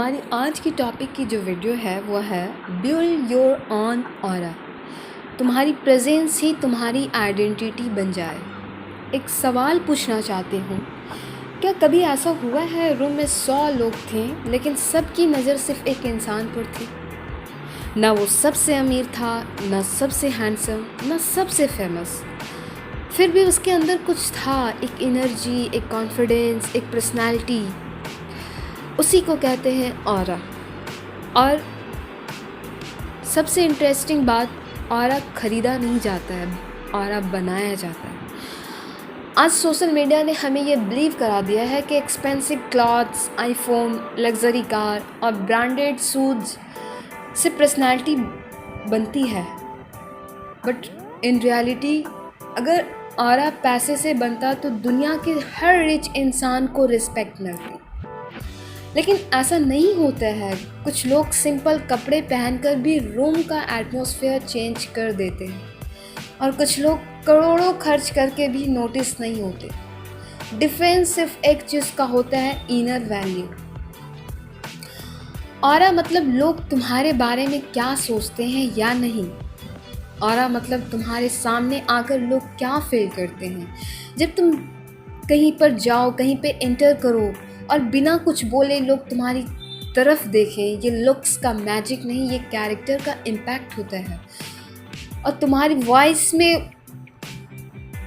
हमारी आज की टॉपिक की जो वीडियो है वो है बिल्ड योर ऑन ऑरा। तुम्हारी प्रेजेंस ही तुम्हारी आइडेंटिटी बन जाए। एक सवाल पूछना चाहती हूँ, क्या कभी ऐसा हुआ है रूम में 100 लोग थे लेकिन सबकी नज़र सिर्फ एक इंसान पर थी? ना वो सबसे अमीर था, ना सबसे हैंडसम, ना सबसे फेमस, फिर भी उसके अंदर कुछ था, एक एनर्जी, एक कॉन्फिडेंस, एक पर्सनैलिटी। उसी को कहते हैं ऑरा। और सबसे इंटरेस्टिंग बात, ऑरा खरीदा नहीं जाता है, ऑरा बनाया जाता है। आज सोशल मीडिया ने हमें ये बिलीव करा दिया है कि expensive clothes, iPhone, luxury car और ब्रांडेड शूज से पर्सनैलिटी बनती है। बट इन रियलिटी अगर ऑरा पैसे से बनता तो दुनिया के हर रिच इंसान को रिस्पेक्ट मिलती। लेकिन ऐसा नहीं होता है। कुछ लोग सिंपल कपड़े पहनकर भी रूम का एटमॉस्फेयर चेंज कर देते हैं और कुछ लोग करोड़ों खर्च करके भी नोटिस नहीं होते। डिफरेंस सिर्फ एक चीज़ का होता है, इनर वैल्यू। ऑरा मतलब लोग तुम्हारे बारे में क्या सोचते हैं या नहीं। ऑरा मतलब तुम्हारे सामने आकर लोग क्या फील करते हैं जब तुम कहीं पर जाओ, कहीं पे एंटर करो और बिना कुछ बोले लोग तुम्हारी तरफ देखें। ये लुक्स का मैजिक नहीं, ये कैरेक्टर का इम्पैक्ट होता है। और तुम्हारी वॉइस में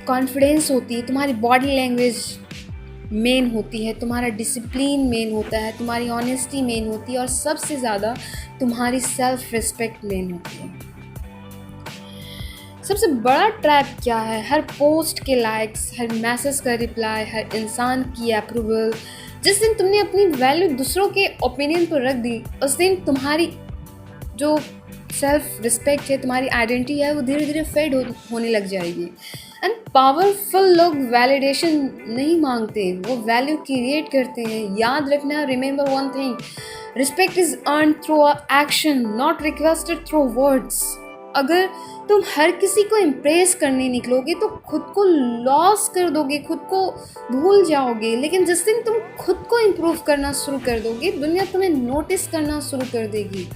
कॉन्फिडेंस होती है, तुम्हारी बॉडी लैंग्वेज मेन होती है, तुम्हारा डिसिप्लिन मेन होता है, तुम्हारी ऑनेस्टी मेन होती है और सबसे ज़्यादा तुम्हारी सेल्फ रिस्पेक्ट मेन होती है। सबसे बड़ा ट्रैप क्या है? हर पोस्ट के लाइक्स, हर मैसेज का रिप्लाई, हर इंसान की अप्रूवल। जिस दिन तुमने अपनी वैल्यू दूसरों के ओपिनियन पर रख दी, उस दिन तुम्हारी जो सेल्फ रिस्पेक्ट है, तुम्हारी आइडेंटिटी है, वो धीरे धीरे फेड होने लग जाएगी। एंड पावरफुल लोग वैलिडेशन नहीं मांगते, वो वैल्यू क्रिएट करते हैं। याद रखना, remember one thing, respect is earn through action, not requested through words. अगर तुम हर किसी को इम्प्रेस करने निकलोगे तो खुद को लॉस कर दोगे, खुद को भूल जाओगे। लेकिन जिस दिन तुम खुद को इम्प्रूव करना शुरू कर दोगे, दुनिया तुम्हें नोटिस करना शुरू कर देगी।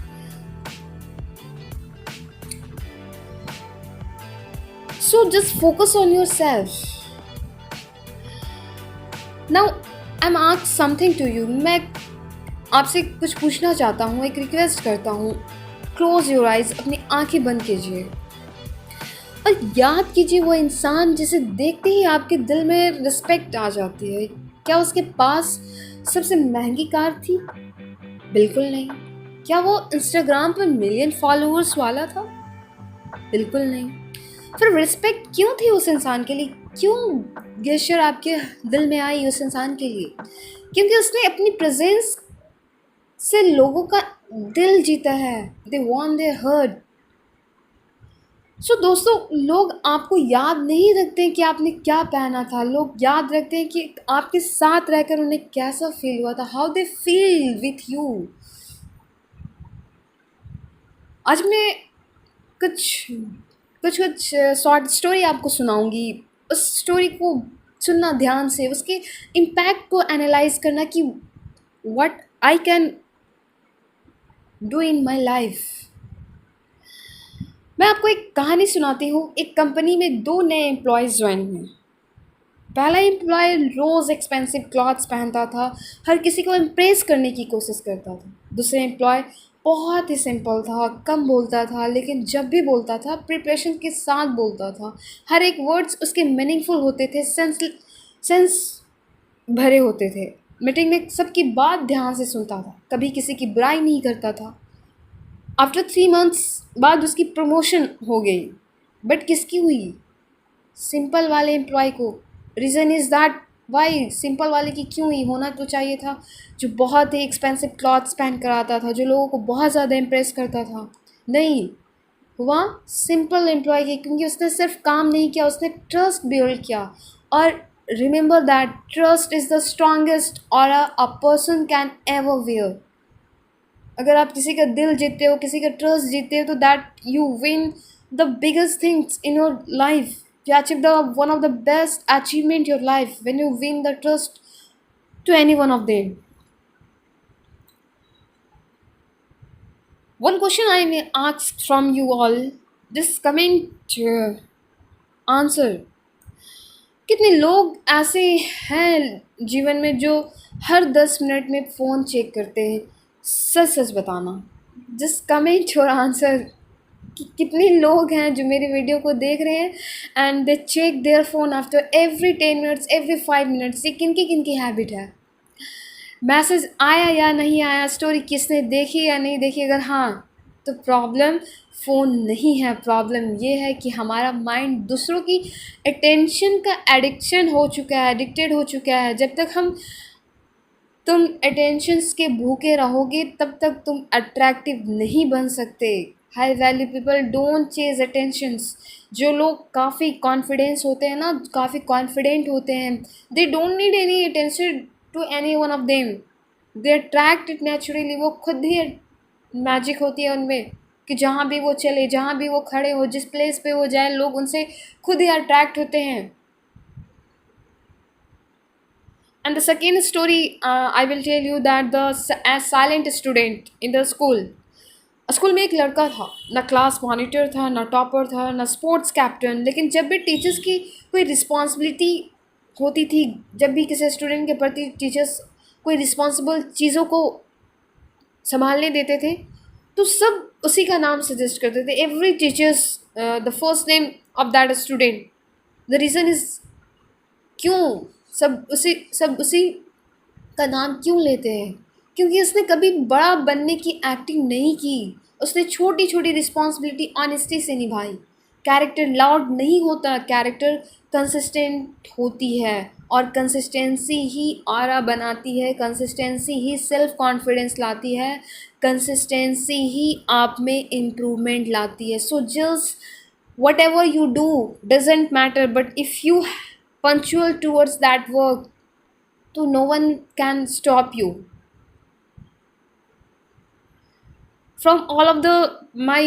So just focus on yourself. Now I'm asked something to you. मैं आपसे कुछ पूछना चाहता हूँ, एक रिक्वेस्ट करता हूँ। क्लोज योर आइज, अपनी आंखें बंद कीजिए और याद कीजिए वो इंसान जिसे देखते ही आपके दिल में रिस्पेक्ट आ जाती है। क्या उसके पास सबसे महंगी कार थी? बिल्कुल नहीं। क्या वो इंस्टाग्राम पर मिलियन फॉलोअर्स वाला था? बिल्कुल नहीं। फिर रिस्पेक्ट क्यों थी उस इंसान के लिए? क्यों गेस्चर आपके दिल में आई उस इंसान के लिए? क्योंकि उसने अपनी प्रेजेंस से लोगों का दिल जीता है। They won their heart. So दोस्तों, लोग आपको याद नहीं रखते कि आपने क्या पहना था, लोग याद रखते हैं कि आपके साथ रहकर उन्हें कैसा फील हुआ था, how they feel with you. आज मैं कुछ कुछ कुछ शॉर्ट स्टोरी आपको सुनाऊंगी। उस स्टोरी को सुनना ध्यान से, उसके इम्पैक्ट को एनालाइज करना कि what I can do in my life. मैं आपको एक कहानी सुनाती हूँ। एक कंपनी में 2 नए एम्प्लॉयज़ ज्वाइन हुए। पहला एम्प्लॉय रोज़ एक्सपेंसिव क्लॉथ्स पहनता था, हर किसी को इम्प्रेस करने की कोशिश करता था। दूसरा एम्प्लॉय बहुत ही सिंपल था, कम बोलता था, लेकिन जब भी बोलता था प्रिपरेशन के साथ बोलता था। हर एक वर्ड्स उसके मीनिंगफुल होते थे, सेंस भरे होते थे। मीटिंग में सबकी बात ध्यान से सुनता था, कभी किसी की बुराई नहीं करता था। आफ्टर 3 मंथ्स बाद उसकी प्रमोशन हो गई। बट किसकी हुई? सिंपल वाले एम्प्लॉय को। Reason is that why simple वाले की क्यों हुई? होना तो चाहिए था जो बहुत ही एक्सपेंसिव क्लॉथ्स पहन कर आता था, जो लोगों को बहुत ज़्यादा इम्प्रेस करता था। नहीं, हुआ सिंपल एम्प्लॉय की, क्योंकि उसने सिर्फ काम नहीं किया, उसने ट्रस्ट बिल्ड किया। और remember that trust is the strongest aura a person can ever wear. अगर आप किसी का दिल जीतते हो, किसी का ट्रस्ट जीतते हो, तो that you win the biggest things in your life. You achieve the one of the best achievement in your life when you win the trust to any one of them. One question I may ask from you all, just comment answer. कितने लोग ऐसे हैं जीवन में जो हर 10 minute में phone check करते हैं? सच सच बताना, जस्ट कमेंट और आंसर कि कितने लोग हैं जो मेरी वीडियो को देख रहे हैं and they check their phone after every 10 minutes, every 5 minutes. ये किनकी किनकी हैबिट है? मैसेज आया या नहीं आया, स्टोरी किसने देखी या नहीं देखी, अगर हाँ तो प्रॉब्लम फ़ोन नहीं है, प्रॉब्लम ये है कि हमारा माइंड दूसरों की अटेंशन का एडिक्शन हो चुका है, एडिक्टेड हो चुका है। जब तक तुम अटेंशंस के भूखे रहोगे तब तक तुम अट्रैक्टिव नहीं बन सकते। High value people don't chase attentions. जो लोग काफ़ी कॉन्फिडेंस होते हैं ना, काफ़ी कॉन्फिडेंट होते हैं, they don't need any attention to any one of them, they attract it naturally. वो खुद ही मैजिक होती है उनमें कि जहाँ भी वो चले, जहाँ भी वो खड़े हो, जिस प्लेस पे वो जाए, लोग उनसे खुद ही अट्रैक्ट होते हैं। And the second story, I will tell you that a silent student in the school. School में एक लड़का था, ना क्लास मॉनिटर था, ना टॉपर था, ना स्पोर्ट्स कैप्टन, लेकिन जब भी टीचर्स की कोई रिस्पॉन्सिबिलिटी होती थी, जब भी किसी स्टूडेंट के प्रति टीचर्स कोई रिस्पॉन्सिबल चीज़ों को संभालने देते थे तो सब उसी का नाम सजेस्ट करते थे। Every teachers the first name of that student. The reason is, क्यों सब उसी का नाम क्यों लेते हैं? क्योंकि उसने कभी बड़ा बनने की एक्टिंग नहीं की, उसने छोटी छोटी रिस्पॉन्सिबिलिटी ऑनेस्टी से निभाई। कैरेक्टर लाउड नहीं होता, कैरेक्टर कंसिस्टेंट होती है, और कंसिस्टेंसी ही ऑरा बनाती है, कंसिस्टेंसी ही सेल्फ कॉन्फिडेंस लाती है, कंसिस्टेंसी ही आप में इम्प्रूवमेंट लाती है। So just whatever you do doesn't matter, but if you punctual towards that work, so no one can stop you. From all of the my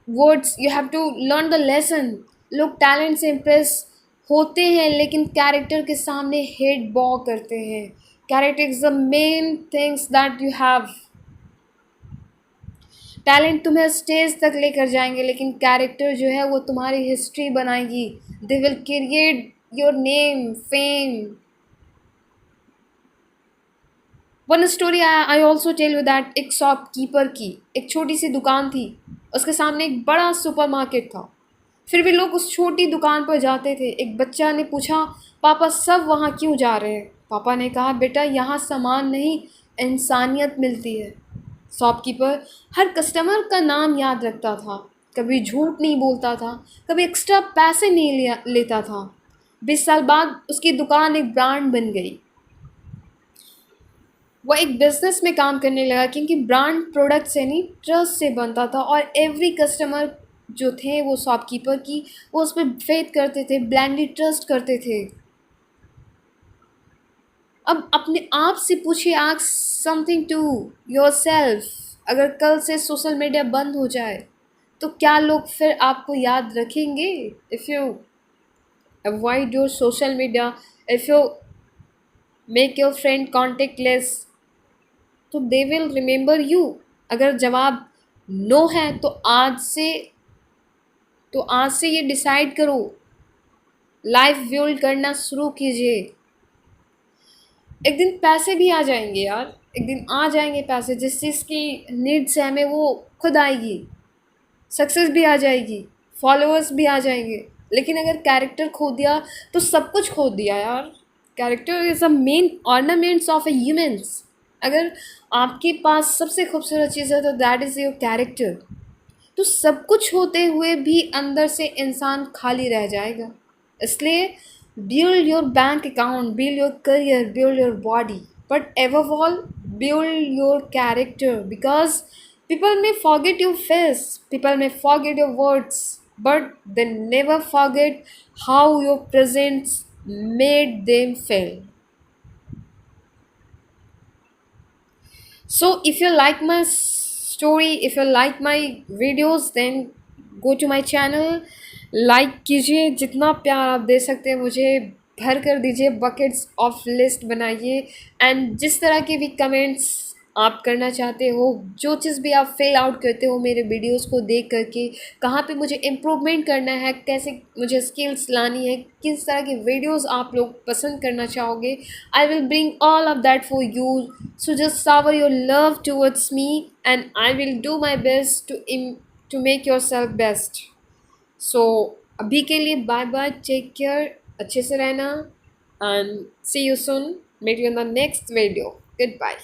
words you have to learn the lesson. लोग talent से impress होते हैं लेकिन character के सामने head बॉ करते हैं। Character is the main things that you have. Talent तुम्हें स्टेज तक लेकर जाएंगे लेकिन कैरेक्टर जो है वो तुम्हारी हिस्ट्री बनाएगी। They will create your name, fame. One story I also tell you that, एक शॉपकीपर की एक छोटी सी दुकान थी, उसके सामने एक बड़ा सुपरमार्केट था, फिर भी लोग उस छोटी दुकान पर जाते थे। एक बच्चा ने पूछा, पापा सब वहाँ क्यों जा रहे हैं? पापा ने कहा, बेटा यहाँ सामान नहीं इंसानियत मिलती है। शॉपकीपर हर कस्टमर का नाम याद रखता था, कभी झूठ नहीं बोलता था, कभी एक्स्ट्रा पैसे नहीं लेता था। 20 साल बाद उसकी दुकान एक ब्रांड बन गई। वो एक बिज़नेस में काम करने लगा क्योंकि ब्रांड प्रोडक्ट से नहीं ट्रस्ट से बनता था, और एवरी कस्टमर जो थे वो शॉपकीपर की वो उस पर फेथ करते थे, ब्लाइंडली ट्रस्ट करते थे। अब अपने आप से पूछिए, आस्क समथिंग टू योरसेल्फ, अगर कल से सोशल मीडिया बंद हो जाए तो क्या लोग फिर आपको याद रखेंगे? If you avoid your social media, if you make your friend contact less, तो दे विल रिमेंबर यू। अगर जवाब नो है तो आज से ये डिसाइड करो, लाइफ बिल्ड करना शुरू कीजिए। एक दिन पैसे भी आ जाएंगे यार, एक दिन आ जाएंगे पैसे, जिस चीज़ की नीड्स है हमें वो खुद आएगी, सक्सेस भी आ जाएगी, फॉलोअर्स भी आ जाएंगे। लेकिन अगर कैरेक्टर खो दिया तो सब कुछ खो दिया यार। Character is a main ornaments of A humans. अगर आपके पास सबसे खूबसूरत चीज़ है तो दैट इज़ योर कैरेक्टर। तो सब कुछ होते हुए भी अंदर से इंसान खाली रह जाएगा। इसलिए build your bank account, build your career, build your body, but above all build your character, because people may forget your face, people may forget your words, but they never forget how your presence made them feel. So if you like my story, if you like my videos, then go to my channel, like कीजिए, जितना प्यार आप दे सकते हैं मुझे भर कर दीजिए, बकेट्स ऑफ लिस्ट बनाइए, एंड जिस तरह के भी कमेंट्स आप करना चाहते हो, जो चीज़ भी आप फिल आउट करते हो मेरे वीडियोस को देख करके, कहाँ पे मुझे इम्प्रूवमेंट करना है, कैसे मुझे स्किल्स लानी है, किस तरह की वीडियोस आप लोग पसंद करना चाहोगे, I will bring all of that for you. So just shower your love towards me and I will do my best to make yourself best. So अभी के लिए बाय बाय, टेक केयर, अच्छे से रहना, and see you soon, met you in the next video. Good bye.